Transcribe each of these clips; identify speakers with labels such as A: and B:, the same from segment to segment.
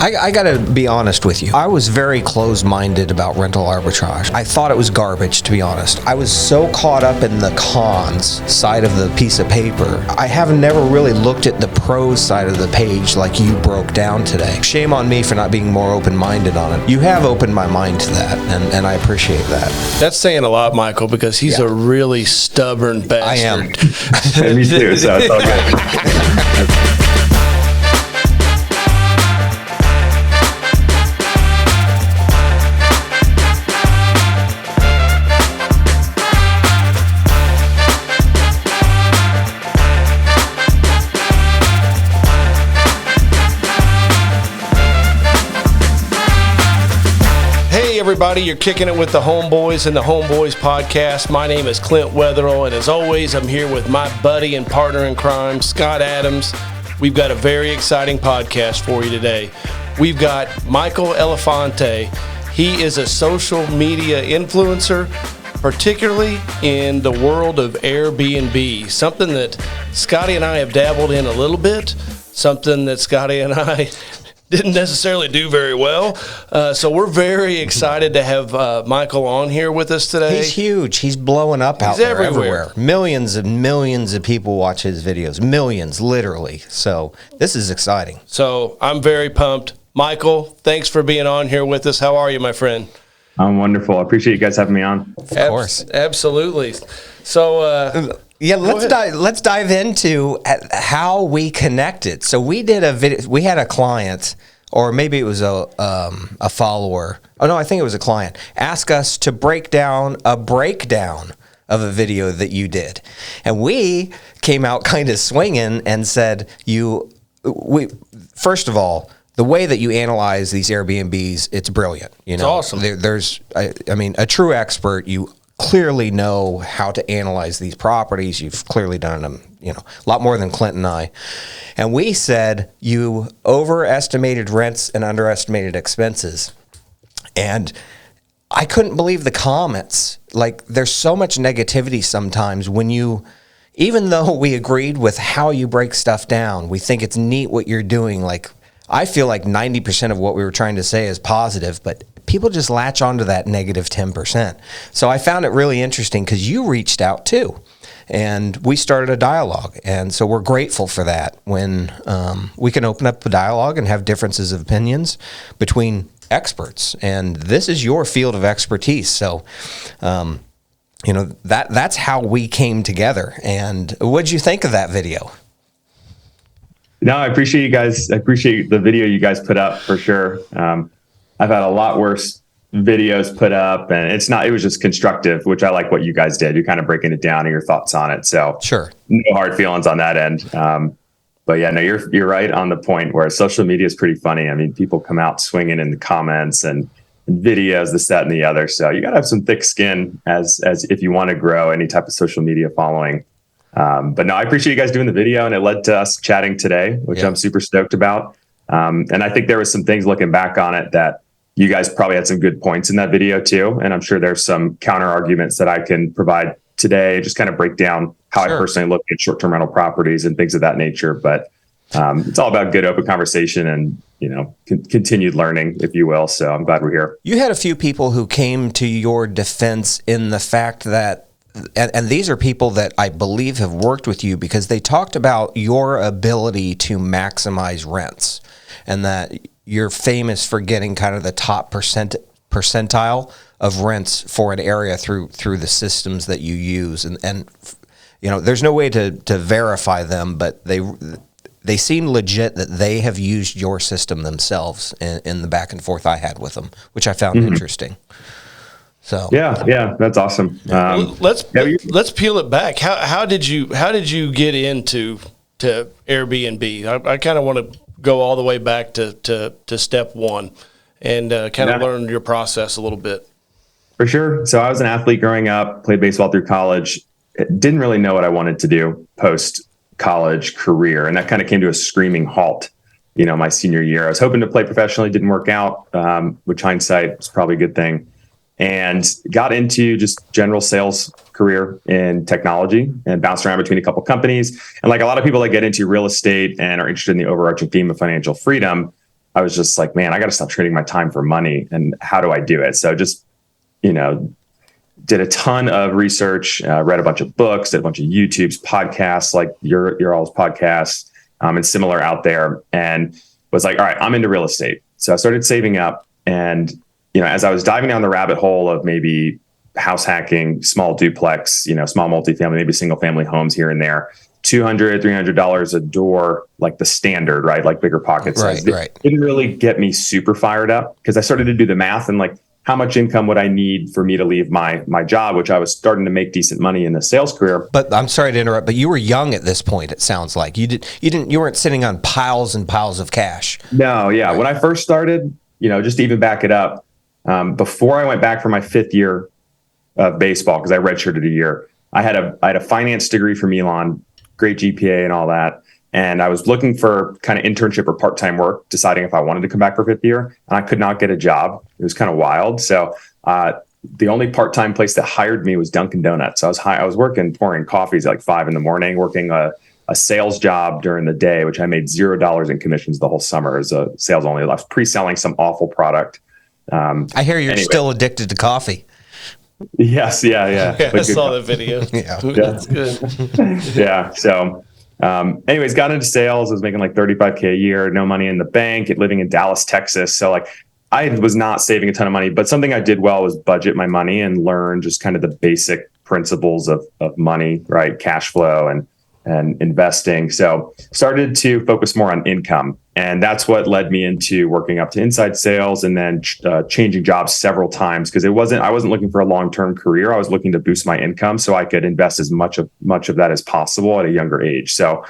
A: I gotta be honest with you. I was very closed-minded about rental arbitrage. I thought it was garbage, to be honest. I was so caught up in the cons side of the piece of paper. I have never really looked at the pros side of the page like you broke down today. Shame on me for not being more open-minded on it. You have opened my mind to that, and I appreciate that.
B: That's saying a lot, Michael, because he's a really stubborn bastard.
A: I am.
C: And me too, so it's all good.
B: Everybody, you're kicking it with the Homeboys and the Homeboys podcast. My name is Clint Wetherill, and as always, I'm here with my buddy and partner in crime, Scott Adams. We've got a very exciting podcast for you today. We've got Michael Elefante. He is a social media influencer, particularly in the world of Airbnb, something that Scotty and I have dabbled in a little bit, something that Scotty and I didn't necessarily do very well. So we're very excited to have Michael on here with us today.
A: He's huge. He's blowing up out there everywhere. Millions and millions of people watch his videos. Millions, literally. So this is exciting.
B: So I'm very pumped. Michael, thanks for being on here with us. How are you, my friend?
C: I'm wonderful. I appreciate you guys having me on.
A: Of course.
B: Absolutely. So
A: yeah, let's dive into how we connected. So we did a video. We had a client, or maybe it was a follower. Oh no, I think it was a client. Ask us to break down a breakdown of a video that you did, and we came out kind of swinging and said, first of all, the way that you analyze these Airbnbs, it's brilliant.
B: It's awesome.
A: There's a true expert. You clearly know how to analyze these properties. You've clearly done them, a lot more than Clint and I. And we said you overestimated rents and underestimated expenses. And I couldn't believe the comments. Like, there's so much negativity sometimes when even though we agreed with how you break stuff down, we think it's neat what you're doing. Like, I feel like 90% of what we were trying to say is positive, but people just latch onto that negative 10%. So I found it really interesting because you reached out too, and we started a dialogue. And so we're grateful for that when we can open up a dialogue and have differences of opinions between experts. And this is your field of expertise. So, that's how we came together. And what'd you think of that video?
C: No, I appreciate you guys. I appreciate the video you guys put up for sure. I've had a lot worse videos put up, and it was just constructive, which I like what you guys did. You're kind of breaking it down and your thoughts on it. So
A: sure.
C: No hard feelings on that end. But yeah, no, you're right on the point where social media is pretty funny. I mean, people come out swinging in the comments and videos, this, that, and the other. So you got to have some thick skin as if you want to grow any type of social media following. But no, I appreciate you guys doing the video, and it led to us chatting today, which I'm super stoked about. And I think there was some things looking back on it that you guys probably had some good points in that video too. And I'm sure there's some counter arguments that I can provide today, just kind of break down how I personally look at short-term rental properties and things of that nature. But it's all about good open conversation and, continued learning, if you will. So I'm glad we're here.
A: You had a few people who came to your defense in the fact that, and these are people that I believe have worked with you, because they talked about your ability to maximize rents, and that you're famous for getting kind of the top percentile of rents for an area through the systems that you use. And there's no way to verify them, but they seem legit that they have used your system themselves in the back and forth I had with them, which I found interesting. So
C: yeah, that's awesome.
B: Let's peel it back. How did you get into Airbnb? I kind of want to go all the way back to step one and kind of learn your process a little bit.
C: For sure. So I was an athlete growing up, played baseball through college. Didn't really know what I wanted to do post college career, and that kind of came to a screaming halt. My senior year, I was hoping to play professionally, didn't work out. Which hindsight, it's probably a good thing. And got into just general sales career in technology and bounced around between a couple companies. And like a lot of people that get into real estate and are interested in the overarching theme of financial freedom, I was just like, man, I got to stop trading my time for money. And how do I do it? So just, did a ton of research, read a bunch of books, did a bunch of YouTube's podcasts, like your all's podcasts, and similar out there, and was like, all right, I'm into real estate. So I started saving up, and as I was diving down the rabbit hole of maybe house hacking, small duplex, small multifamily, maybe single family homes here and there, $200, $300 a door, like the standard, right? Like bigger pocket size.
A: Right.
C: Didn't really get me super fired up, because I started to do the math and like, how much income would I need for me to leave my job, which I was starting to make decent money in the sales career.
A: But I'm sorry to interrupt, but you were young at this point. It sounds like you weren't sitting on piles and piles of cash.
C: No, yeah. Right. When I first started, just to even back it up, before I went back for my 5th year of baseball, because I redshirted a year, I had a finance degree from Elon, great GPA and all that. And I was looking for kind of internship or part-time work, deciding if I wanted to come back for 5th year, and I could not get a job. It was kind of wild. So the only part-time place that hired me was Dunkin' Donuts. I was working, pouring coffees at like 5 a.m, working a sales job during the day, which I made $0 in commissions the whole summer as a sales only. I was pre-selling some awful product.
A: I hear you're still addicted to coffee.
C: Yes. Yeah.
B: I saw the video.
A: Yeah.
B: That's good.
C: Yeah. So, anyways, got into sales. I was making like $35K a year, no money in the bank, living in Dallas, Texas. So like I was not saving a ton of money, but something I did well was budget my money and learn just kind of the basic principles of money, right? Cash flow and investing. So started to focus more on income. And that's what led me into working up to inside sales and then changing jobs several times, because I wasn't looking for a long-term career. I was looking to boost my income so I could invest as much of that as possible at a younger age. So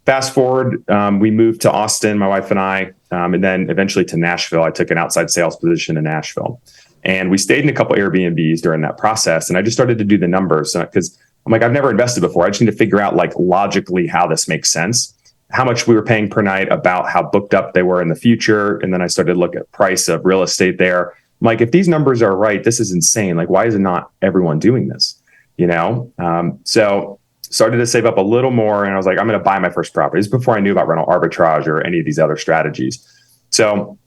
C: fast forward, we moved to Austin, my wife and I, and then eventually to Nashville. I took an outside sales position in Nashville, and we stayed in a couple Airbnbs during that process. And I just started to do the numbers because I'm like, I've never invested before. I just need to figure out like logically how this makes sense, how much we were paying per night, about how booked up they were in the future. And then I started to look at price of real estate there. I'm like, if these numbers are right, this is insane. Like, why is not everyone doing this? So started to save up a little more, and I was like, I'm going to buy my first property. This is before I knew about rental arbitrage or any of these other strategies. So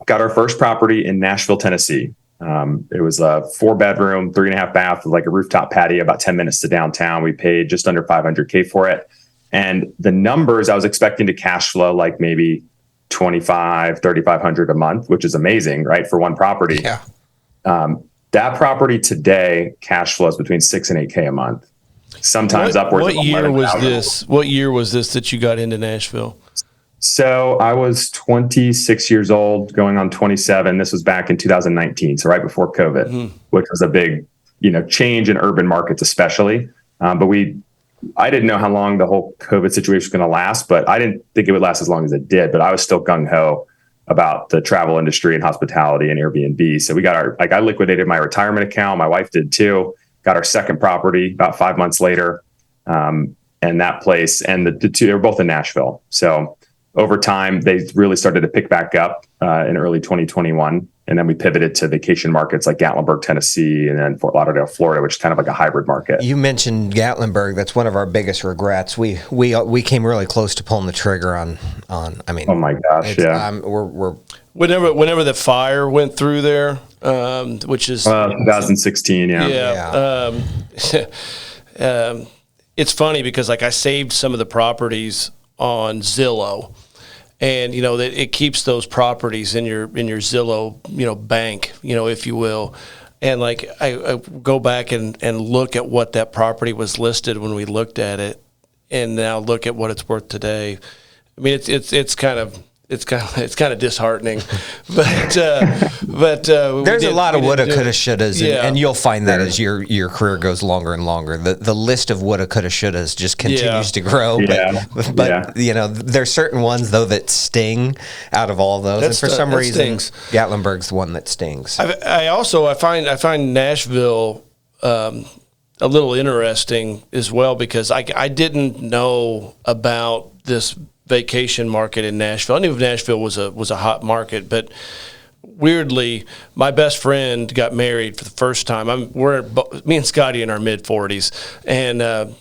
C: got our first property in Nashville, Tennessee. It was a 4-bedroom, 3.5 bath with like a rooftop patio, about 10 minutes to downtown. We paid just under $500K for it. And the numbers, I was expecting to cash flow like maybe $3,500 a month, which is amazing, right? For one property.
A: Yeah.
C: That property today cash flows between $6,000 and $8,000 a month. Sometimes upwards of 11,000.
B: What year was this that you got into Nashville?
C: So I was 26 years old, going on 27. This was back in 2019, so right before COVID, which was a big, change in urban markets, especially. But I didn't know how long the whole COVID situation was going to last, but I didn't think it would last as long as it did. But I was still gung ho about the travel industry and hospitality and Airbnb. So we got I liquidated my retirement account. My wife did too. Got our second property about 5 months later, and that place and the two, they were both in Nashville. So over time, they really started to pick back up in early 2021. And then we pivoted to vacation markets like Gatlinburg, Tennessee, and then Fort Lauderdale, Florida, which is kind of like a hybrid market. You
A: mentioned Gatlinburg. That's one of our biggest regrets. We came really close to pulling the trigger on. I mean,
C: oh my gosh, yeah.
A: We're
B: whenever the fire went through there, which is
C: 2016,
B: it's funny because like I saved some of the properties on Zillow. And, that it keeps those properties in your Zillow, bank, if you will. And like, I go back and look at what that property was listed when we looked at it, and now look at what it's worth today. I mean, it's kind of disheartening, but
A: there's a lot of woulda, coulda, shouldas, and you'll find that as your career goes longer and longer, the list of woulda, coulda, shouldas just continues to grow. But there's certain ones though that sting out of all those, and for some reason, Gatlinburg's the one that stings.
B: I find Nashville a little interesting as well, because I didn't know about this vacation market in Nashville. I knew Nashville was a hot market, but weirdly, my best friend got married for the first time. Me and Scotty in our mid-40s, and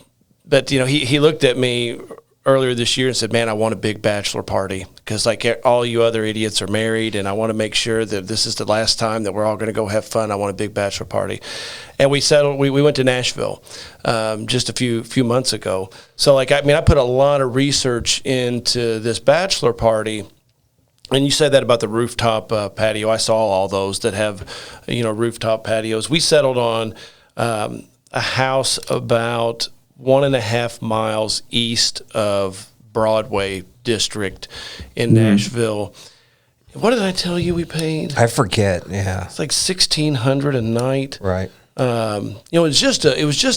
B: but he looked at me earlier this year and said, man, I want a big bachelor party because like all you other idiots are married, and I want to make sure that this is the last time that we're all going to go have fun. I want a big bachelor party. And we settled, we went to Nashville just a few months ago. So like, I put a lot of research into this bachelor party. And you said that about the rooftop patio. I saw all those that have, rooftop patios. We settled on a house about 1.5 miles east of Broadway district in Nashville. What did I tell you we paid?
A: I forget. Yeah,
B: it's like $1,600 a night.
A: Right.
B: It was just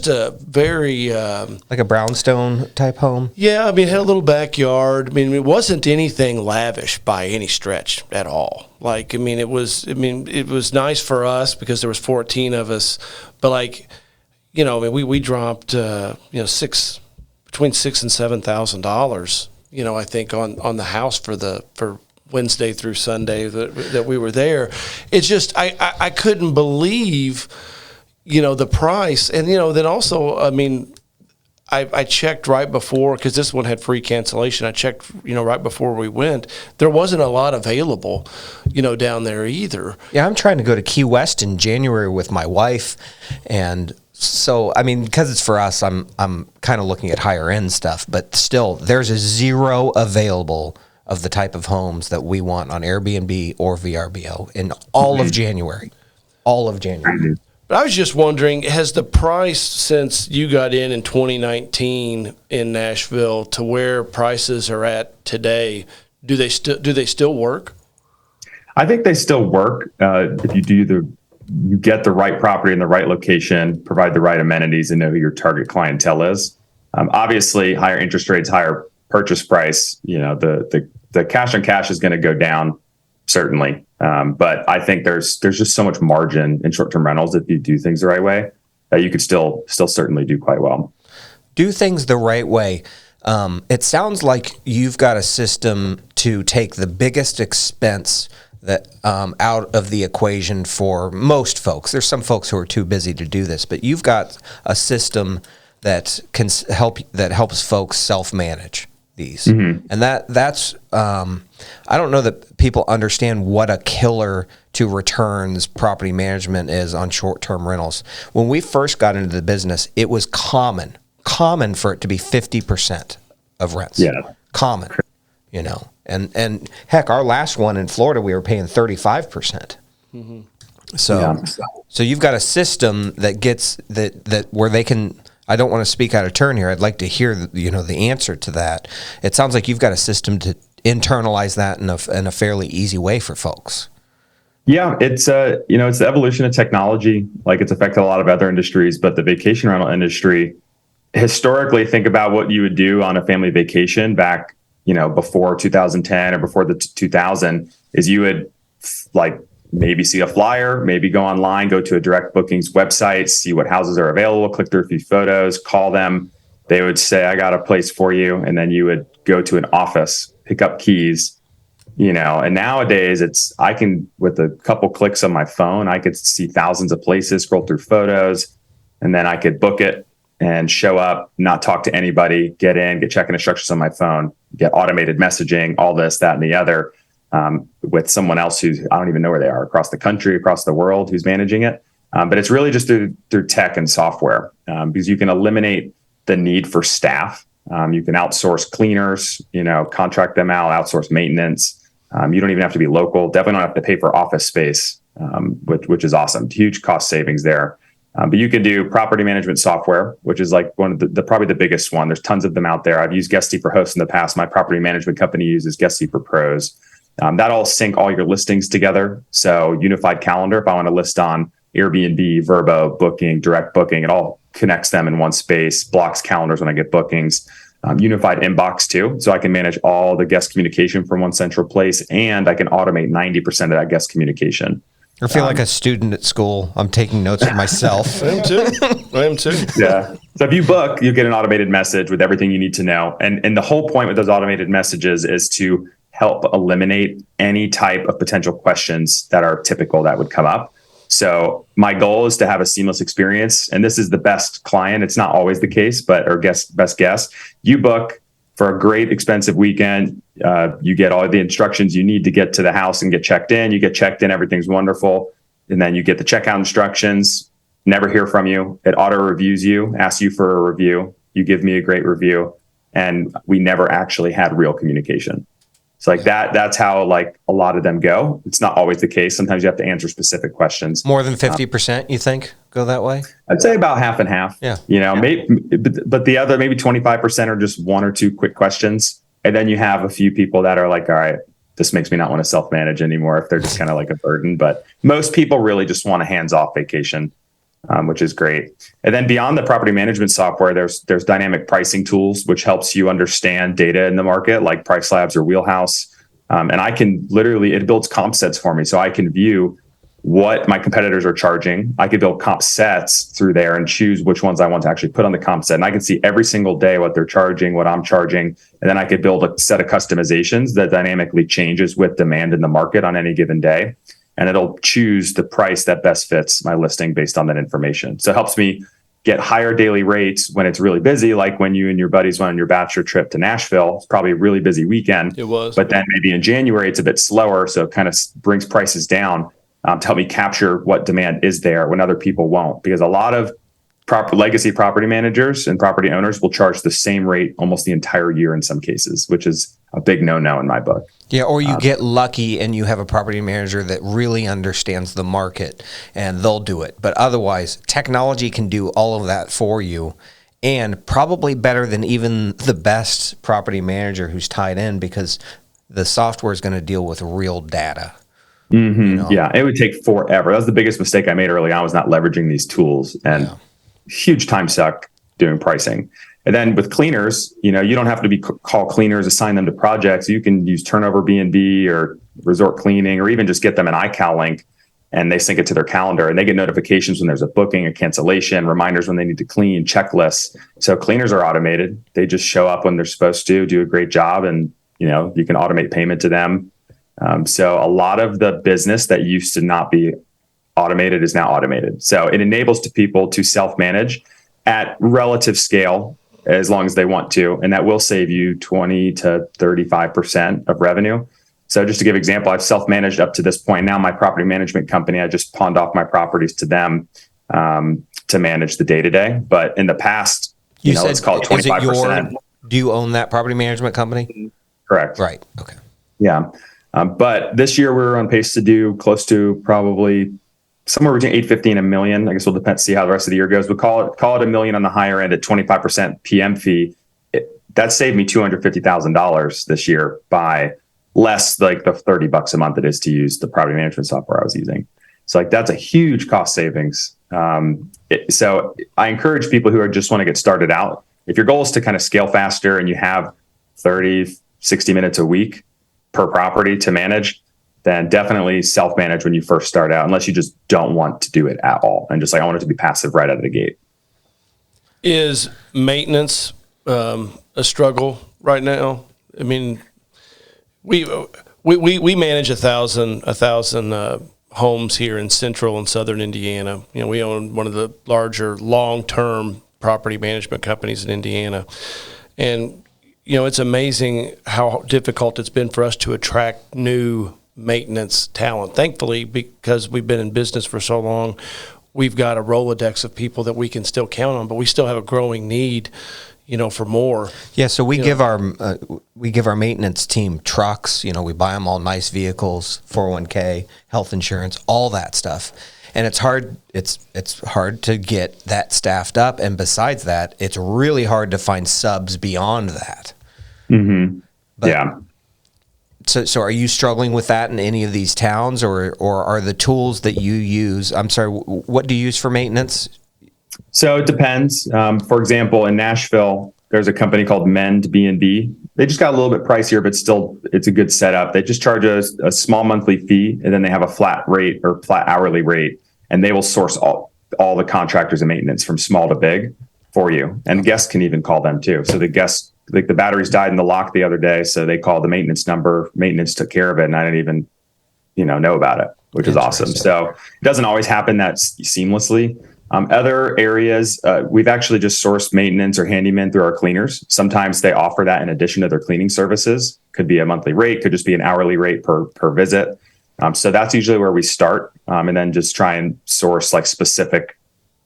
B: a very
A: like a brownstone type home.
B: Yeah, it had a little backyard. It wasn't anything lavish by any stretch at all. Like, it was nice for us because there was 14 of us, but like, we dropped between $6,000 and $7,000. I think on the house for Wednesday through Sunday that we were there. It's just I couldn't believe the price, and then also I checked right before, because this one had free cancellation. I checked right before we went. There wasn't a lot available down there either.
A: Yeah, I'm trying to go to Key West in January with my wife, and so because it's for us, I'm kind of looking at higher end stuff, but still there's a zero available of the type of homes that we want on Airbnb or VRBO in all of January.
B: But I was just wondering, has the price since you got in 2019 in Nashville to where prices are at today, do they still work?
C: I think they still work if you get the right property in the right location, provide the right amenities, and know who your target clientele is. Obviously, higher interest rates, higher purchase price, the cash on cash is going to go down, certainly. But I think there's just so much margin in short-term rentals if you do things the right way that you could still certainly do quite well.
A: Do things the right way. It sounds like you've got a system to take the biggest expense that out of the equation for most folks. There's some folks who are too busy to do this, but you've got a system that helps folks self-manage these. And that's I don't know that people understand what a killer to returns property management is on short-term rentals. When we first got into the business, it was common for it to be 50% of rents.
C: Yeah.
A: Common, and heck, our last one in Florida, we were paying 35%. So you've got a system that gets that where they can. I don't want to speak out of turn here. I'd like to hear the answer to that. It sounds like you've got a system to internalize that in a fairly easy way for folks.
C: Yeah, it's it's the evolution of technology. Like, it's affected a lot of other industries, but the vacation rental industry, historically, think about what you would do on a family vacation back, before 2010 or before the 2000, is you would maybe see a flyer, maybe go online, go to a direct bookings website, see what houses are available, click through a few photos, call them. They would say, I got a place for you. And then you would go to an office, pick up keys, and nowadays I can, with a couple clicks on my phone, I could see thousands of places, scroll through photos, and then I could book it and show up, not talk to anybody, get in, get check-in instructions on my phone, get automated messaging, all this, that, and the other. With someone else who's, I don't even know where they are, across the country, across the world, who's managing it. But it's really just through tech and software, because you can eliminate the need for staff. You can outsource cleaners, contract them out, outsource maintenance. You don't even have to be local. Definitely don't have to pay for office space, which is awesome. Huge cost savings there. But you can do property management software, which is like one of the probably the biggest one. There's tons of them out there. I've used Guesty for hosts in the past. My property management company uses Guesty for pros. That'll sync all your listings together. So unified calendar, if I want to list on Airbnb, Vrbo, Booking, Direct Booking, it all connects them in one space, blocks calendars when I get bookings. Unified inbox too. So I can manage all the guest communication from one central place, and I can automate 90% of that guest communication.
A: I feel like a student at school. I'm taking notes for myself.
B: I am too.
C: Yeah. So if you book, you get an automated message with everything you need to know. And the whole point with those automated messages is to help eliminate any type of potential questions that are typical that would come up. So my goal is to have a seamless experience. And this is the best client. It's not always the case, but best guess. You book, for a great expensive weekend, you get all the instructions you need to get to the house and get checked in. You get checked in, everything's wonderful. And then you get the checkout instructions, never hear from you. It auto reviews you, asks you for a review. You give me a great review. And we never actually had real communication. So like that's how like a lot of them go. It's not always the case. Sometimes you have to answer specific questions.
A: More than 50%, you think, go that way?
C: I'd say about half and half.
A: Yeah.
C: Maybe, but the other maybe 25% are just one or two quick questions. And then you have a few people that are like, all right, this makes me not want to self-manage anymore if they're just kind of like a burden. But most people really just want a hands-off vacation, which is great. And then beyond the property management software, there's dynamic pricing tools, which helps you understand data in the market, like Price Labs or Wheelhouse. And I can literally, it builds comp sets for me. So I can view what my competitors are charging. I could build comp sets through there and choose which ones I want to actually put on the comp set. And I can see every single day what they're charging, what I'm charging. And then I could build a set of customizations that dynamically changes with demand in the market on any given day. And it'll choose the price that best fits my listing based on that information. So it helps me get higher daily rates when it's really busy, like when you and your buddies went on your bachelor trip to Nashville. It's probably a really busy weekend.
B: It was.
C: But then maybe in January, it's a bit slower. So it kind of brings prices down to help me capture what demand is there when other people won't. Because a lot of legacy property managers and property owners will charge the same rate almost the entire year in some cases, which is a big no-no in my book.
A: Yeah, or you get lucky and you have a property manager that really understands the market and they'll do it. But otherwise, technology can do all of that for you, and probably better than even the best property manager who's tied in, because the software is going to deal with real data.
C: Mm-hmm. You know? Yeah, it would take forever. That was the biggest mistake I made early on, was not leveraging these tools, and huge time suck doing pricing. And then with cleaners, you don't have to call cleaners, assign them to projects. You can use Turnover B&B or Resort Cleaning, or even just get them an iCal link and they sync it to their calendar, and they get notifications when there's a booking, a cancellation, reminders when they need to clean, checklists. So cleaners are automated. They just show up when they're supposed to, do a great job, and you can automate payment to them. So a lot of the business that used to not be automated is now automated. So it enables people to self-manage at relative scale, as long as they want to, and that will save you 20 to 35% of revenue. So just to give an example, I've self-managed up to this point. Now my property management company, I just pawned off my properties to them to manage the day-to-day. But in the past, let's call it 25%.
A: Do you own that property management company?
C: Correct.
A: Right. Okay.
C: Yeah. But this year we're on pace to do close to probably somewhere between 850 and $1 million. I guess we'll see how the rest of the year goes. But call it $1 million on the higher end at 25% PM fee. That saved me $250,000 this year by less like the $30 a month it is to use the property management software I was using. So that's a huge cost savings. So I encourage people who just want to get started out. If your goal is to kind of scale faster and you have 30, 60 minutes a week per property to manage, then definitely self-manage when you first start out, unless you just don't want to do it at all and just I want it to be passive right out of the gate.
B: Is maintenance a struggle right now? I mean, we manage 1,000 homes here in central and southern Indiana. We own one of the larger long-term property management companies in Indiana, and it's amazing how difficult it's been for us to attract new maintenance talent. Thankfully, because we've been in business for so long, we've got a Rolodex of people that we can still count on, but we still have a growing need, for more. Yeah.
A: So we give our maintenance team trucks, we buy them all nice vehicles, 401k, health insurance, all that stuff. And it's hard to get that staffed up. And besides that, it's really hard to find subs beyond that.
C: Mm-hmm. Yeah.
A: So are you struggling with that in any of these towns, or are the tools that you use, what do you use for maintenance?
C: So it depends. For example, in Nashville, there's a company called Mend B&B. They just got a little bit pricier, but still it's a good setup. They just charge a small monthly fee, and then they have a flat rate or flat hourly rate, and they will source all the contractors and maintenance from small to big for you. And guests can even call them too. So the guests, like the batteries died in the lock the other day, so they called the maintenance number. Maintenance took care of it, and I didn't even, know about it, which is awesome. So it doesn't always happen that seamlessly, Other areas, we've actually just sourced maintenance or handyman through our cleaners. Sometimes they offer that in addition to their cleaning services. Could be a monthly rate, could just be an hourly rate per visit. So that's usually where we start, and then just try and source like specific,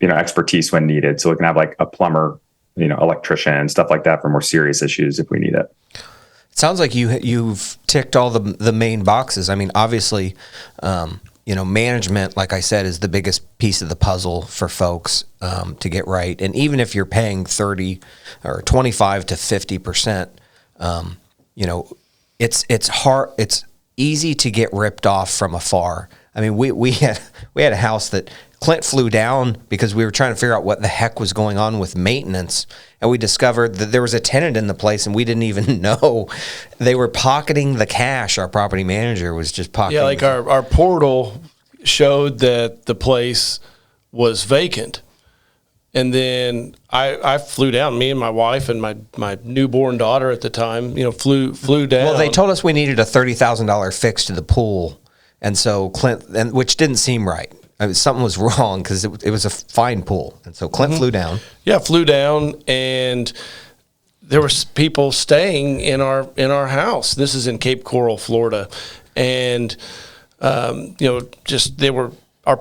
C: expertise when needed. So we can have like a plumber, electrician, stuff like that for more serious issues if we need it.
A: It sounds like you've ticked all the main boxes. I mean, obviously, management, like I said, is the biggest piece of the puzzle for folks to get right. And even if you're paying 30 or 25 to 50%, it's hard. It's easy to get ripped off from afar. I mean, we had a house that Clint flew down because we were trying to figure out what the heck was going on with maintenance. And we discovered that there was a tenant in the place and we didn't even know. They were pocketing the cash. Our property manager was just pocketing.
B: Yeah, like our portal showed that the place was vacant. And then I flew down, me and my wife and my newborn daughter at the time, flew down.
A: Well, they told us we needed a $30,000 fix to the pool. And so Clint, which didn't seem right. I mean, something was wrong because it was a fine pool. And so Clint flew down.
B: Yeah, flew down, and there were people staying in our house. This is in Cape Coral, Florida. And, our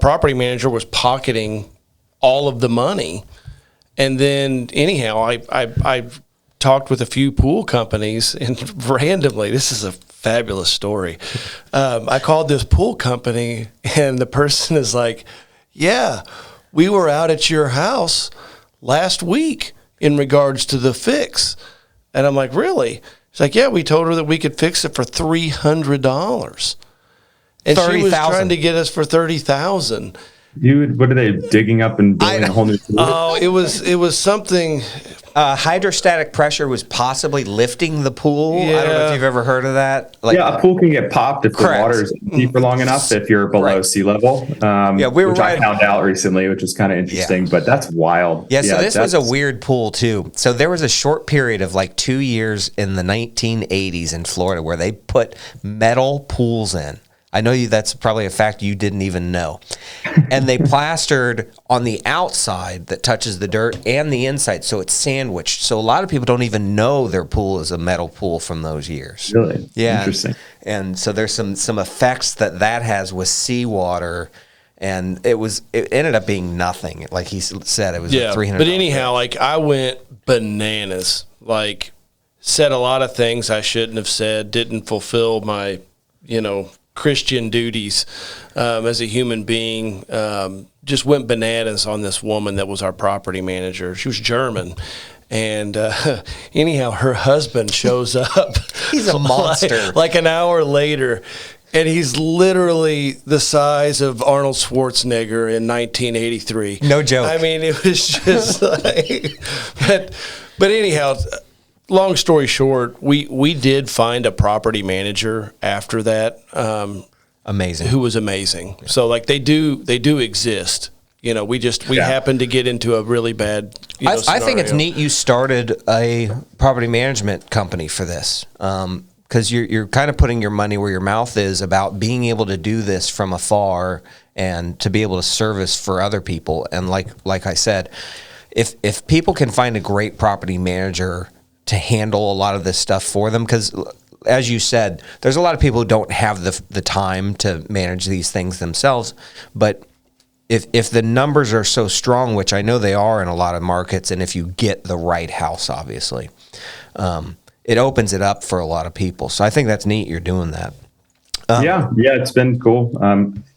B: property manager was pocketing all of the money. And then anyhow, I talked with a few pool companies, and randomly, this is a fabulous story. I called this pool company, and the person is like, yeah, we were out at your house last week in regards to the fix. And I'm like, really? She's like, yeah, we told her that we could fix it for $300. And
A: 30,
B: she was
A: 000.
B: trying to get us for $30,000.
C: Dude, what are they digging up and building a whole new pool?
B: Oh, it was something.
A: Hydrostatic pressure was possibly lifting the pool.
B: Yeah.
A: I don't know if you've ever heard of that.
C: A pool can get popped if
A: Correct.
C: the water is deep for long enough, if you're below sea level.
A: We were
C: which I found out recently, which was kind of interesting, but that's wild.
A: So this was a weird pool too. So there was a short period of like 2 years in the 1980s in Florida where they put metal pools in. I know that's probably a fact you didn't even know. And they plastered on the outside that touches the dirt and the inside, so it's sandwiched. So a lot of people don't even know their pool is a metal pool from those years.
C: Really?
A: Yeah.
C: Interesting.
A: And so there's some effects that has with seawater, and it ended up being nothing. Like he said, it was a $300.
B: But anyhow, like I went bananas. Like said a lot of things I shouldn't have said. Didn't fulfill my, Christian duties as a human being. Just went bananas on this woman that was our property manager. She was German. And anyhow, her husband shows up.
A: He's a monster.
B: like an hour later. And he's literally the size of Arnold Schwarzenegger in 1983.
A: No joke.
B: I mean, it was just like, but anyhow, long story short, we did find a property manager after that.
A: Amazing.
B: Who was amazing. Yeah. So like they do exist. We happened to get into a really bad.
A: I think it's neat you started a property management company for this. Because you're kind of putting your money where your mouth is about being able to do this from afar and to be able to service for other people. And like I said, if people can find a great property manager to handle a lot of this stuff for them, because as you said, there's a lot of people who don't have the time to manage these things themselves. But if the numbers are so strong, which I know they are in a lot of markets, and if you get the right house, obviously, it opens it up for a lot of people. So I think that's neat you're doing that.
C: Yeah, it's been cool.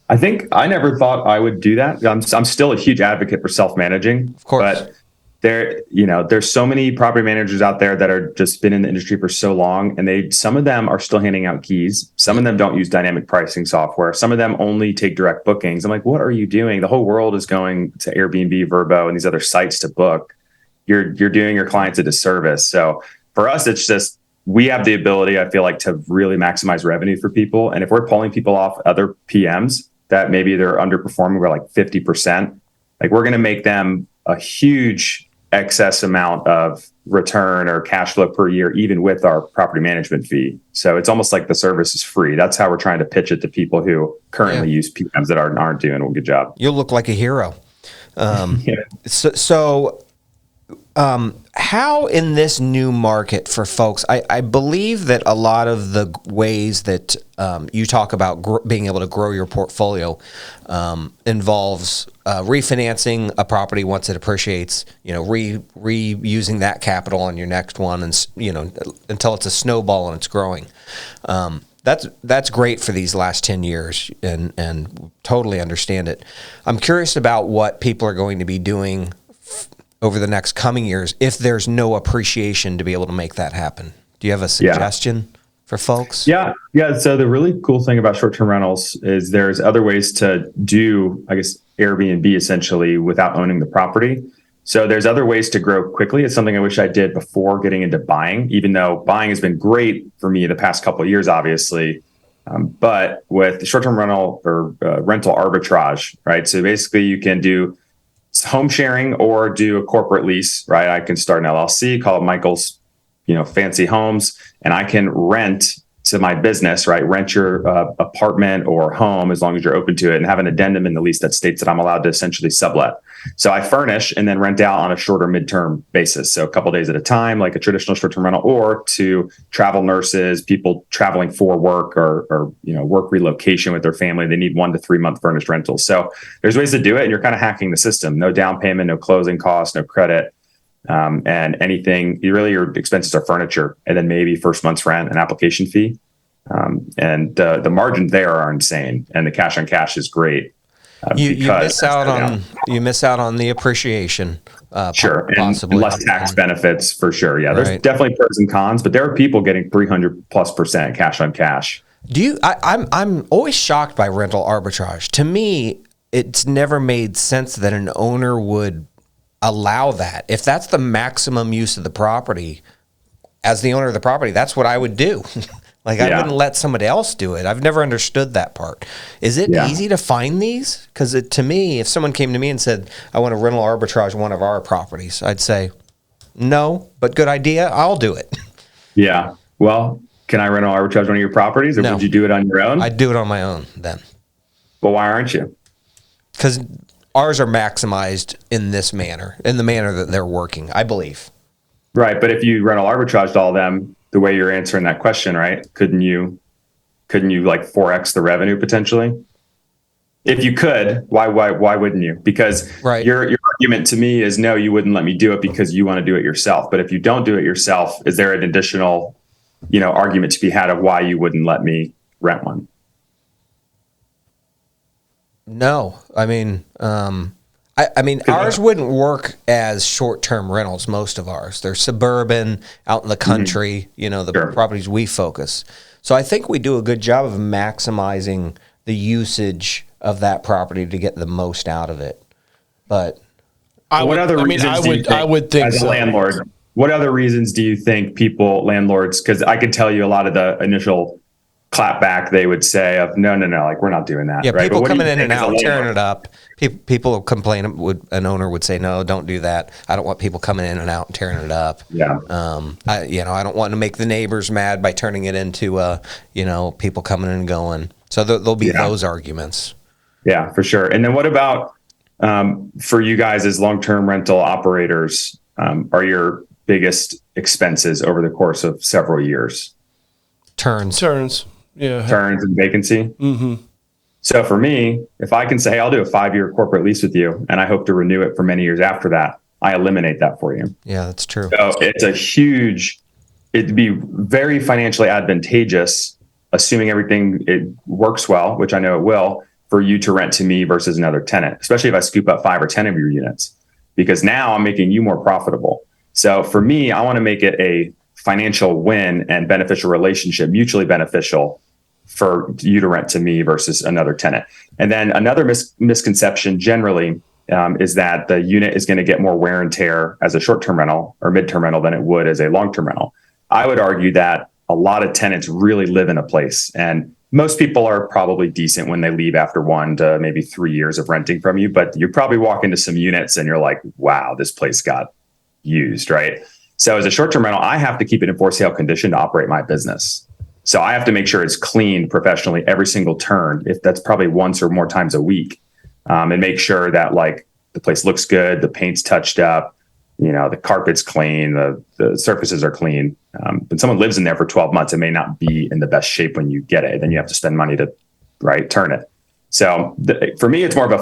C: I think I never thought I would do that. I'm still a huge advocate for self-managing.
A: Of course.
C: But there's so many property managers out there that are just been in the industry for so long, and some of them are still handing out keys. Some of them don't use dynamic pricing software. Some of them only take direct bookings. I'm like, what are you doing? The whole world is going to Airbnb, Vrbo, and these other sites to book. You're doing your clients a disservice. So for us, it's just, we have the ability, I feel like, to really maximize revenue for people. And if we're pulling people off other PMs that maybe they're underperforming, we're like 50%, like we're going to make them a huge excess amount of return or cash flow per year, even with our property management fee. So it's almost like the service is free. That's how we're trying to pitch it to people who currently use PMs that aren't doing a good job.
A: You'll look like a hero.
C: Yeah.
A: How in this new market for folks, I believe that a lot of the ways that you talk about being able to grow your portfolio involves refinancing a property once it appreciates, reusing that capital on your next one, and until it's a snowball and it's growing. That's great for these last 10 years, and totally understand it. I'm curious about what people are going to be doing over the next coming years if there's no appreciation to be able to make that happen. Do you have a suggestion for folks?
C: Yeah. So the really cool thing about short-term rentals is there's other ways to do, I guess, Airbnb essentially without owning the property. So there's other ways to grow quickly. It's something I wish I did before getting into buying, even though buying has been great for me the past couple of years, obviously. But with short-term rental or rental arbitrage, right? So basically you can do home sharing or do a corporate lease, right? I can start an LLC, call it Michael's, Fancy Homes, and I can rent to my business, right? Rent your apartment or home as long as you're open to it, and have an addendum in the lease that states that I'm allowed to essentially sublet. So I furnish and then rent out on a shorter midterm basis. So a couple days at a time, like a traditional short-term rental, or to travel nurses, people traveling for work or work relocation with their family. They need 1 to 3 month furnished rentals. So there's ways to do it, and you're kind of hacking the system. No down payment, no closing costs, no credit. And anything, your expenses are furniture, and then maybe first month's rent, an application fee. And the margins there are insane, and the cash on cash is great.
A: You miss out on the appreciation.
C: Sure,
A: possibly.
C: And less tax benefits for sure. Yeah, there's
A: Right.
C: definitely pros and cons, but there are people getting 300+% cash on cash.
A: I'm always shocked by rental arbitrage. To me, it's never made sense that an owner would allow that. If that's the maximum use of the property, as the owner of the property, that's what I would do. I wouldn't let somebody else do it. I've never understood that part. Is it easy to find these? Because to me, if someone came to me and said, I want to rental arbitrage one of our properties, I'd say, no, but good idea. I'll do it.
C: Yeah. Well, can I rental arbitrage one of your properties, or
A: No.
C: would you do it on your own?
A: I'd do it on my own then.
C: Well, why aren't you?
A: Because ours are maximized in the manner that they're working, I believe.
C: Right. But if you rental arbitraged all of them, the way you're answering that question, right? Couldn't you like 4x the revenue potentially? If you could, why wouldn't you? Because your argument to me is no, you wouldn't let me do it because you want to do it yourself. But if you don't do it yourself, is there an additional, argument to be had of why you wouldn't let me rent one?
A: No, I mean, ours wouldn't work as short-term rentals. Most of ours, they're suburban, out in the country. The properties we focus. So I think we do a good job of maximizing the usage of that property to get the most out of it. But
B: I would think
C: as a landlord, what other reasons do you think landlords? Because I could tell you a lot of the initial clapback they would say of no, like we're not doing that.
A: Yeah,
C: right?
A: people coming in and out, tearing it up. People complain. An owner would say, "No, don't do that. I don't want people coming in and out and tearing it up."
C: Yeah.
A: I don't want to make the neighbors mad by turning it into people coming and going. So there'll be those arguments.
C: Yeah, for sure. And then what about for you guys as long-term rental operators? Are your biggest expenses over the course of several years?
A: Turns.
B: Yeah.
C: Turns and vacancy.
B: Mm-hmm.
C: So for me, if I can say, hey, I'll do a 5-year corporate lease with you, and I hope to renew it for many years after that, I eliminate that for you.
A: Yeah, that's true.
C: So it'd be very financially advantageous, assuming it works well, which I know it will, for you to rent to me versus another tenant, especially if I scoop up 5 or 10 of your units, because now I'm making you more profitable. So for me, I want to make it a financial win and beneficial relationship, mutually beneficial for you to rent to me versus another tenant. And then another misconception generally is that the unit is going to get more wear and tear as a short-term rental or mid-term rental than it would as a long-term rental. I would argue that a lot of tenants really live in a place, and most people are probably decent when they leave after 1 to maybe 3 years of renting from you, but you probably walk into some units and you're like, wow, this place got used, right? So as a short-term rental, I have to keep it in for sale condition to operate my business. So I have to make sure it's cleaned professionally every single turn, if that's probably once or more times a week, and make sure that the place looks good, the paint's touched up, the carpet's clean, the surfaces are clean. But someone lives in there for 12 months, it may not be in the best shape when you get it. Then you have to spend money to turn it. So for me, it's more of a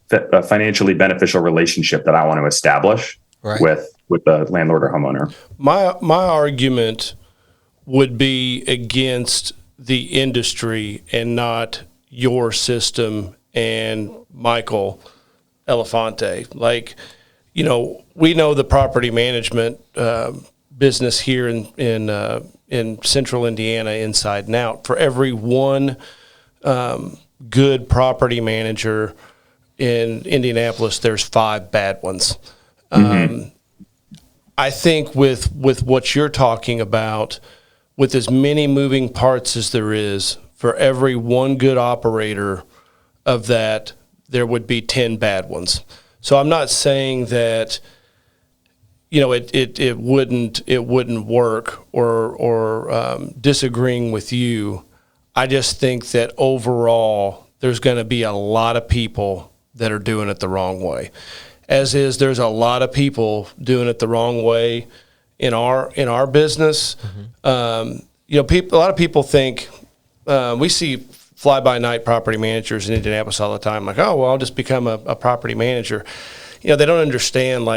C: a financially beneficial relationship that I want to establish with the landlord or homeowner.
B: My argument would be against the industry and not your system and Michael Elefante. We know the property management business here in central Indiana inside and out. For every one good property manager in Indianapolis, there's 5 bad ones. I think with what you're talking about, with as many moving parts as there is, for every one good operator of that, there would be 10 bad ones. So I'm not saying that it wouldn't work or disagreeing with you. I just think that overall there's going to be a lot of people that are doing it the wrong way. There's a lot of people doing it the wrong way in our business. A lot of people think we see fly-by-night property managers in Indianapolis all the time. Like, oh, well, I'll just become a property manager. They don't understand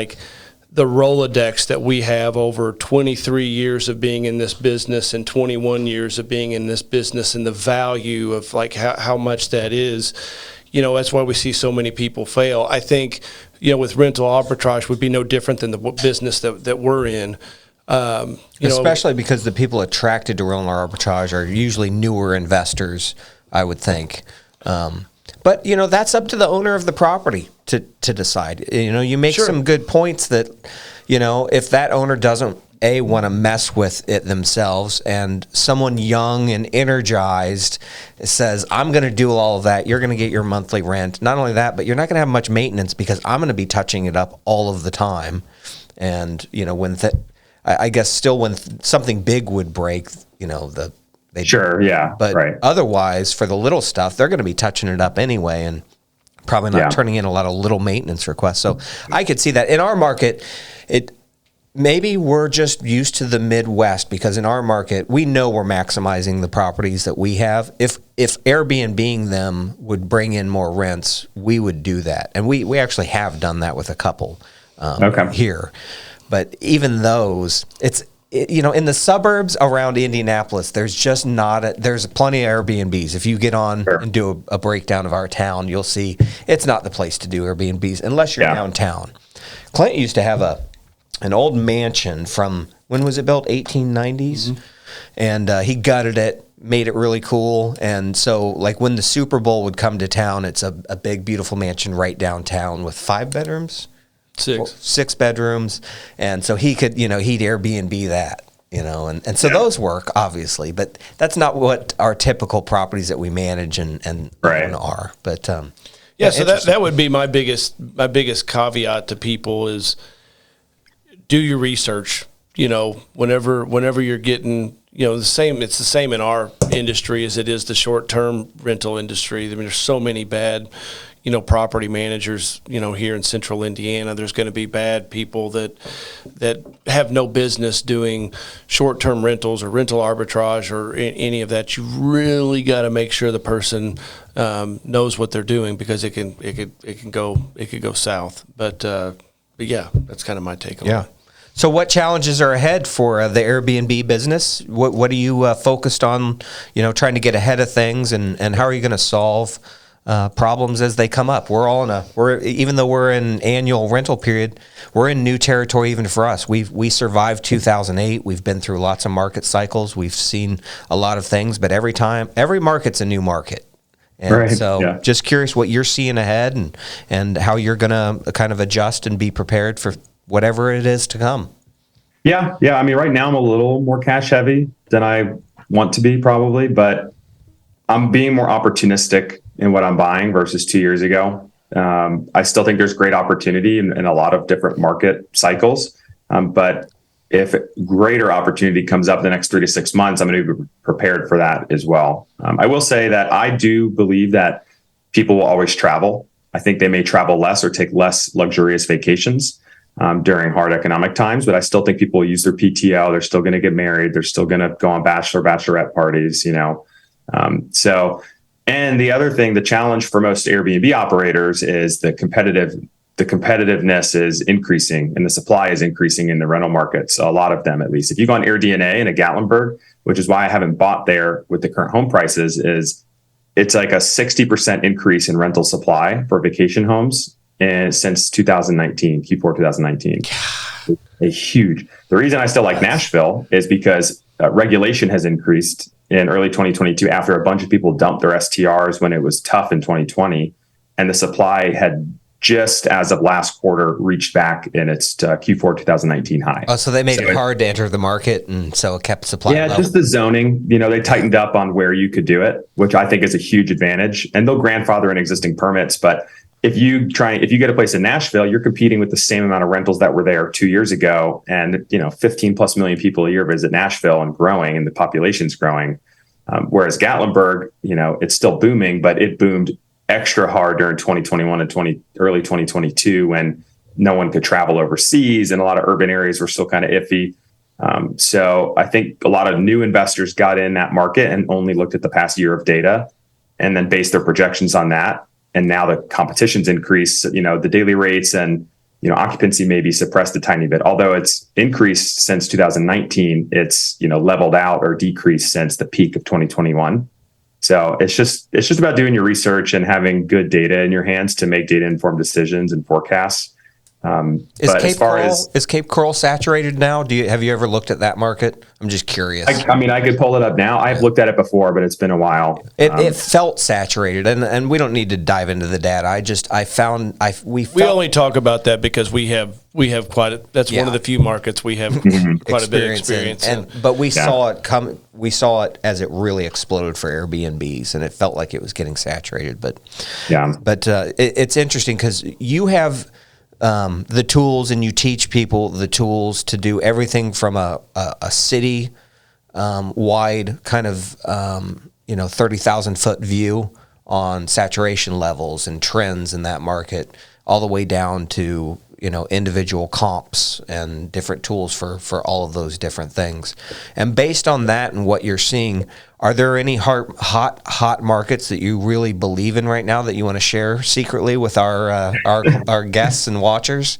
B: the Rolodex that we have over 23 years of being in this business and 21 years of being in this business, and the value of how much that is. That's why we see so many people fail. I think, with rental arbitrage would be no different than the business that we're in.
A: Especially because the people attracted to rental arbitrage are usually newer investors, I would think. But that's up to the owner of the property to decide. You make some good points that, if that owner doesn't want to mess with it themselves, and someone young and energized says, I'm going to do all of that, you're going to get your monthly rent. Not only that, but you're not going to have much maintenance because I'm going to be touching it up all of the time. And, I guess still when something big would break, But otherwise, for the little stuff, they're going to be touching it up anyway and probably not turning in a lot of little maintenance requests. So I could see that. In our market, maybe we're just used to the Midwest, because in our market, we know we're maximizing the properties that we have. If Airbnb-ing them would bring in more rents, we would do that. And we actually have done that with a couple here. But even those, in the suburbs around Indianapolis, there's just there's plenty of Airbnbs. If you get on and do a breakdown of our town, you'll see it's not the place to do Airbnbs unless you're downtown. Clint used to have an old mansion from, when was it built? 1890s. And he gutted it, made it really cool. And so when the Super Bowl would come to town, it's a big, beautiful mansion right downtown with 5 bedrooms. 6 bedrooms. And so he could, he'd Airbnb that, and so those work, obviously, but that's not what our typical properties that we manage and own are. But so that would be my biggest caveat to people is do your research. Whenever you're getting, the same. It's the same in our industry as it is the short-term rental industry. I mean, there's so many bad property managers, here in central Indiana. There's going to be bad people that have no business doing short-term rentals or rental arbitrage or any of that. You really got to make sure the person knows what they're doing, because it can go south. But yeah, that's kind of my take on it. So what challenges are ahead for the Airbnb business? What are you focused on, trying to get ahead of things, and how are you going to solve problems as they come up? Even though we're in annual rental period, we're in new territory even for us. We survived 2008. We've been through lots of market cycles. We've seen a lot of things, but every market's a new market. And just curious what you're seeing ahead and how you're going to kind of adjust and be prepared for whatever it is to come.
C: Yeah. I mean, right now I'm a little more cash heavy than I want to be probably, but I'm being more opportunistic in what I'm buying versus 2 years ago. I still think there's great opportunity in a lot of different market cycles. But if greater opportunity comes up the next 3 to 6 months, I'm going to be prepared for that as well. I will say that I do believe that people will always travel. I think they may travel less or take less luxurious vacations during hard economic times, but I still think people will use their PTO. They're still going to get married. They're still going to go on bachelorette parties, and the other thing, the challenge for most Airbnb operators is the competitiveness is increasing and the supply is increasing in the rental markets. A lot of them, at least. If you go on AirDNA in a Gatlinburg, which is why I haven't bought there with the current home prices, is it's like a 60% increase in rental supply for vacation homes since 2019, Q4 2019. The reason I still like Nashville is because regulation has increased in early 2022 after a bunch of people dumped their STRs when it was tough in 2020. And the supply had just as of last quarter reached back in its Q4 2019 high.
A: Oh, so they made it hard to enter the market, and so it kept supply low.
C: Just the zoning. They tightened up on where you could do it, which I think is a huge advantage. And they'll grandfather in existing permits, but if you get a place in Nashville, you're competing with the same amount of rentals that were there 2 years ago. And, 15 plus million people a year visit Nashville and growing, and the population's growing. Whereas Gatlinburg, it's still booming, but it boomed extra hard during 2021 and early 2022 when no one could travel overseas and a lot of urban areas were still kind of iffy. So I think a lot of new investors got in that market and only looked at the past year of data and then based their projections on that. And now the competition's increased, the daily rates and, occupancy may be suppressed a tiny bit. Although it's increased since 2019, it's, leveled out or decreased since the peak of 2021. So it's just about doing your research and having good data in your hands to make data informed decisions and forecasts.
A: Is Cape Coral saturated now? Have you ever looked at that market? I'm just curious.
C: I could pull it up now. I've looked at it before, but it's been a while.
A: It felt saturated, and we don't need to dive into the data. We
B: only talk about that because we have that's one of the few markets we have quite a bit of experience in.
A: But we saw it come. We saw it as it really exploded for Airbnbs, and it felt like it was getting saturated. But it's interesting because you have the tools, and you teach people the tools to do everything from a city wide kind of 30,000 foot view on saturation levels and trends in that market, all the way down to individual comps and different tools for all of those different things. And based on that and what you're seeing, are there any hot markets that you really believe in right now that you want to share secretly with our guests and watchers?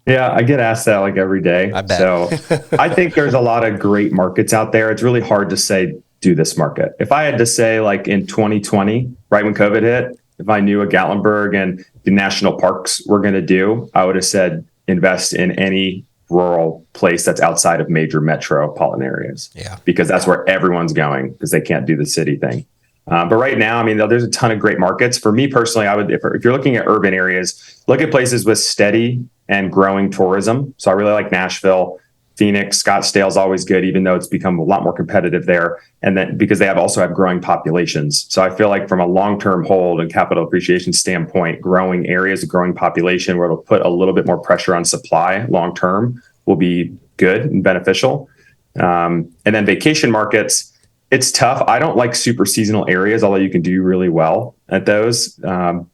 C: Yeah, I get asked that like every day.
A: I bet.
C: So I think there's a lot of great markets out there. It's really hard to say, do this market. If I had to say, like in 2020, right when COVID hit, if I knew a Gatlinburg and the national parks were going to do, I would have said invest in any rural place that's outside of major metropolitan areas.
A: Yeah,
C: because that's where everyone's going because they can't do the city thing. But right now, there's a ton of great markets. For me personally, I would, if you're looking at urban areas, look at places with steady and growing tourism. So I really like Nashville. Phoenix, Scottsdale is always good, even though it's become a lot more competitive there. And then because they also have growing populations. So I feel like from a long-term hold and capital appreciation standpoint, growing areas, a growing population where it'll put a little bit more pressure on supply long-term will be good and beneficial. And then vacation markets, it's tough. I don't like super seasonal areas, although you can do really well at those.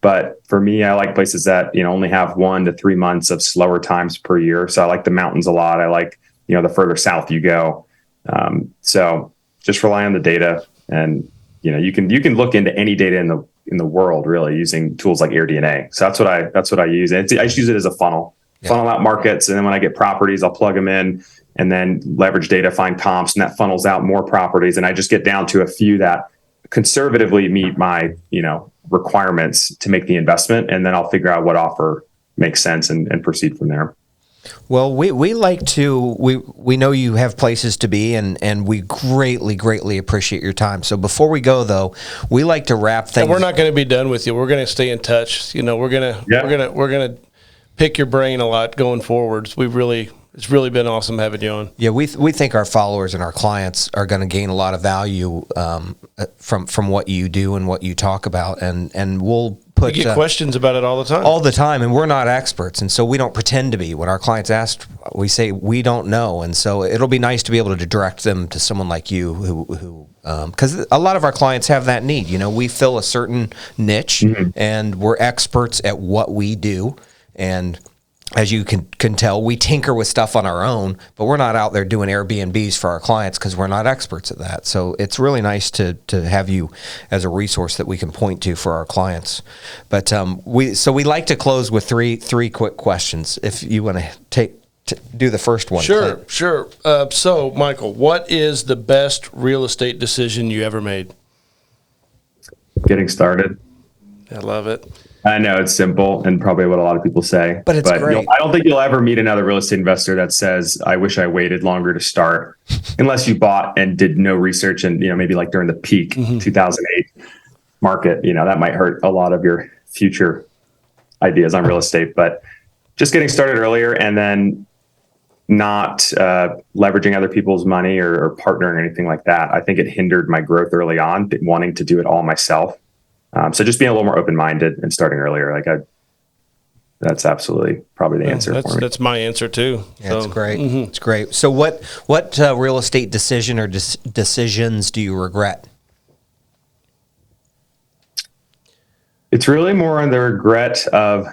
C: But for me, I like places that, only have 1 to 3 months of slower times per year. So I like the mountains a lot. I like, the further south you go. So just rely on the data, and you can look into any data in the world really using tools like AirDNA. So that's what I use. And I just use it as a funnel out markets, and then when I get properties, I'll plug them in and then leverage data, find comps, and that funnels out more properties. And I just get down to a few that conservatively meet my requirements to make the investment, and then I'll figure out what offer makes sense and proceed from there.
A: Well, we like to, we know you have places to be, and we greatly appreciate your time. So before we go though, we like to wrap things.
B: And we're not going to be done with you. We're going to stay in touch. We're going to pick your brain a lot going forwards. It's really been awesome having you on.
A: Yeah, we think our followers and our clients are going to gain a lot of value from what you do and what you talk about, and we'll put
B: You get questions about it all the time.
A: all the time, and we're not experts, and so we don't pretend to be. When our clients ask, we say we don't know, and so it'll be nice to be able to direct them to someone like you who because a lot of our clients have that need. You know, we fill a certain niche, and we're experts at what we do, and as you can tell, we tinker with stuff on our own, but we're not out there doing Airbnbs for our clients because we're not experts at that. So it's really nice to have you as a resource that we can point to for our clients. But we like to close with three quick questions. If you want to do the first one.
B: Sure,
A: Clint.
B: sure. So, Michael, what is the best real estate decision you ever made?
C: Getting started.
B: I love it.
C: I know it's simple and probably what a lot of people say,
A: but it's great.
C: I don't think you'll ever meet another real estate investor that says, I wish I waited longer to start, unless you bought and did no research and, maybe like during the peak 2008 market, that might hurt a lot of your future ideas on real estate, but just getting started earlier and then not leveraging other people's money or partnering or anything like that. I think it hindered my growth early on, wanting to do it all myself. So just being a little more open-minded and starting earlier, that's absolutely probably the answer for me.
B: That's my answer too.
A: Yeah, it's great. It's great. So what real estate decision or decisions do you regret?
C: It's really more on the regret of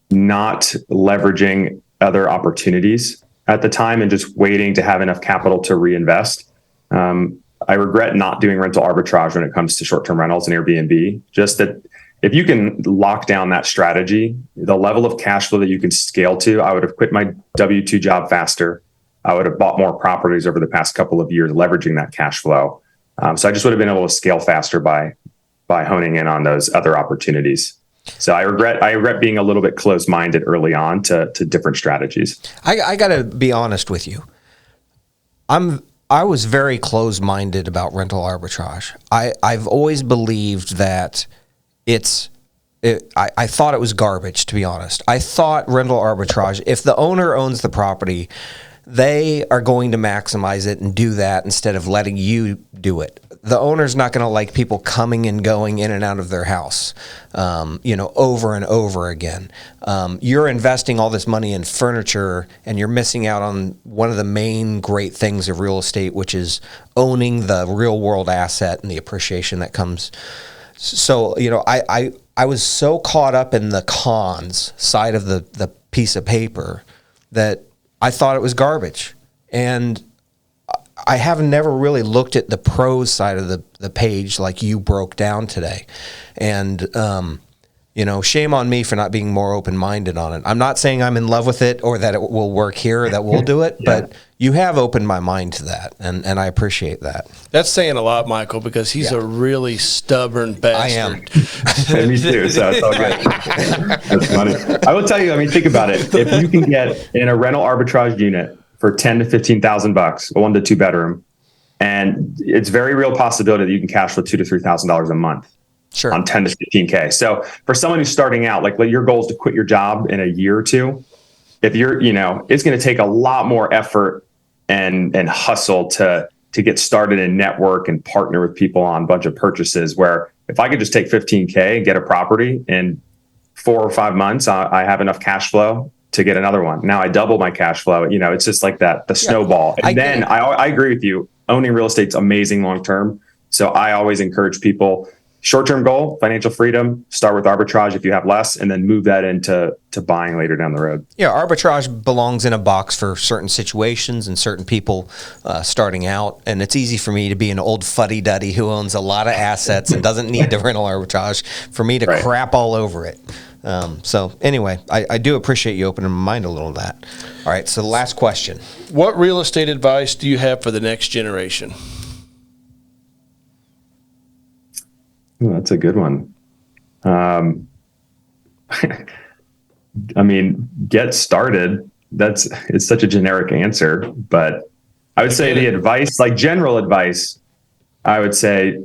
C: not leveraging other opportunities at the time and just waiting to have enough capital to reinvest. I regret not doing rental arbitrage when it comes to short-term rentals and Airbnb. Just that if you can lock down that strategy, the level of cash flow that you can scale to, I would have quit my W-2 job faster. I would have bought more properties over the past couple of years, leveraging that cash flow. So I just would have been able to scale faster by honing in on those other opportunities. So I regret being a little bit closed-minded early on to different strategies.
A: I got to be honest with you. I was very closed-minded about rental arbitrage. I've always believed that I thought it was garbage, to be honest. I thought rental arbitrage, if the owner owns the property, they are going to maximize it and do that instead of letting you do it. The owner's not going to like people coming and going in and out of their house, over and over again. You're investing all this money in furniture and you're missing out on one of the main great things of real estate, which is owning the real world asset and the appreciation that comes. So, I was so caught up in the cons side of the piece of paper that I thought it was garbage. And I have never really looked at the pros side of the page like you broke down today. And, shame on me for not being more open-minded on it. I'm not saying I'm in love with it or that it will work here or that we'll do it, but you have opened my mind to that, and I appreciate that.
B: That's saying a lot, Michael, because he's a really stubborn bastard.
C: I am. Me too, so it's all good. That's funny. I will tell you, think about it. If you can get in a rental arbitrage unit for $10,000 to $15,000, a 1 to 2 bedroom, and it's very real possibility that you can cash flow $2,000 to $3,000 a month.
A: Sure.
C: On 10 to 15K. So for someone who's starting out, like your goal is to quit your job in a year or two. If you're, it's going to take a lot more effort and hustle to get started and network and partner with people on a bunch of purchases, where if I could just take 15K and get a property in 4 or 5 months, I have enough cash flow to get another one. Now I double my cash flow. It's just like that, the snowball. And I agree with you. Owning real estate's amazing long-term. So I always encourage people, short-term goal, financial freedom, start with arbitrage if you have less, and then move that into buying later down the road.
A: Yeah, arbitrage belongs in a box for certain situations and certain people starting out. And it's easy for me to be an old fuddy-duddy who owns a lot of assets and doesn't need the rental arbitrage for me to crap all over it. So anyway, I do appreciate you opening my mind a little to that. All right, so the last question.
B: What real estate advice do you have for the next generation?
C: Ooh, that's a good one. Get started. It's such a generic answer, but I would say the advice, like general advice, I would say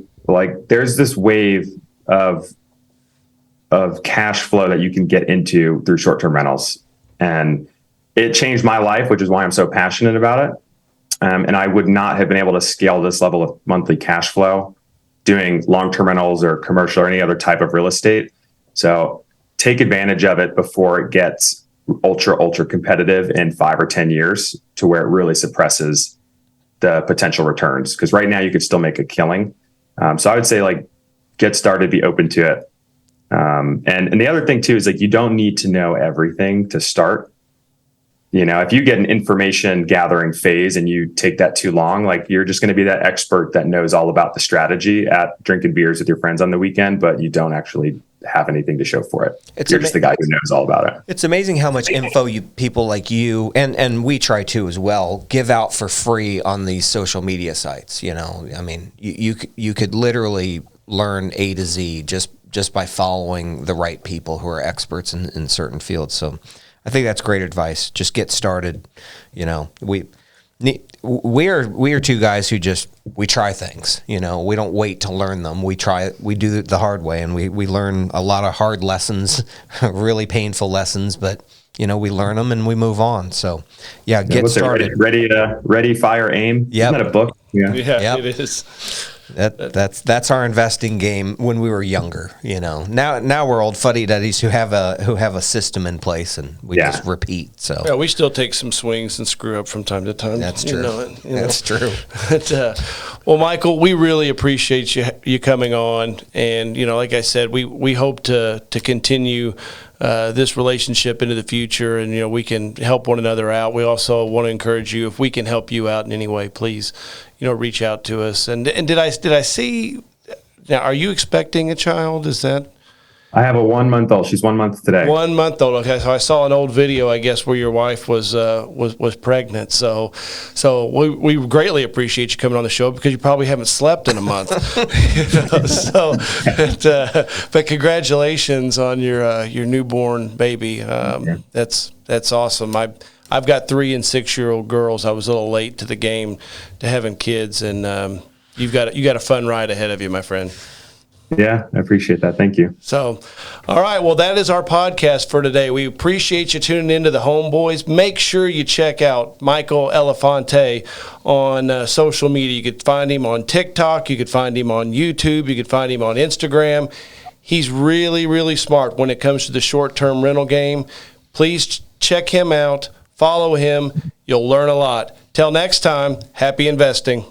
C: there's this wave of cash flow that you can get into through short-term rentals. And it changed my life, which is why I'm so passionate about it. And I would not have been able to scale this level of monthly cash flow doing long-term rentals or commercial or any other type of real estate. So take advantage of it before it gets ultra competitive in 5 or 10 years to where it really suppresses the potential returns. Because right now you could still make a killing. So I would say like get started, be open to it. And the other thing too is like you don't need to know everything to start. You know, if you get an information gathering phase and you take that too long, like you're just going to be that expert that knows all about the strategy at drinking beers with your friends on the weekend, but you don't actually have anything to show for it. You're just the guy who knows all about it.
A: It's amazing how much info people like you and we try to as well give out for free on these social media sites. You know, I mean, you could literally learn A to Z just by following the right people who are experts in certain fields. So I think that's great advice. Just get started. You know, we are two guys who we try things. You know, we don't wait to learn them. We do it the hard way, and we learn a lot of hard lessons, really painful lessons, but you know, we learn them and we move on. So yeah, get started.
C: Ready, fire, aim.
A: Yep.
C: Isn't that a book?
B: Yeah,
A: yep.
B: It is.
A: That's our investing game when we were younger. You know, now we're old fuddy-duddies who have a system in place and we just repeat. So
B: yeah, we still take some swings and screw up from time to time.
A: That's true. That's true.
B: But, well, Michael, we really appreciate you coming on, and you know, like I said, we hope to continue this relationship into the future, and you know, we can help one another out. We also want to encourage you, if we can help you out in any way, please, you know, reach out to us. And did I see? Now, are you expecting a child? Is that?
C: I have a 1 month old. She's 1 month today.
B: 1 month old. Okay, so I saw an old video, I guess, where your wife was pregnant. So we greatly appreciate you coming on the show because you probably haven't slept in a month. But congratulations on your newborn baby. That's awesome. I've got 3 and 6 year old girls. I was a little late to the game to having kids, and you got a fun ride ahead of you, my friend.
C: Yeah, I appreciate that. Thank you.
B: So, all right. Well, that is our podcast for today. We appreciate you tuning into the Homeboys. Make sure you check out Michael Elefante on social media. You could find him on TikTok. You could find him on YouTube. You could find him on Instagram. He's really, really smart when it comes to the short-term rental game. Please check him out. Follow him. You'll learn a lot. Till next time, happy investing.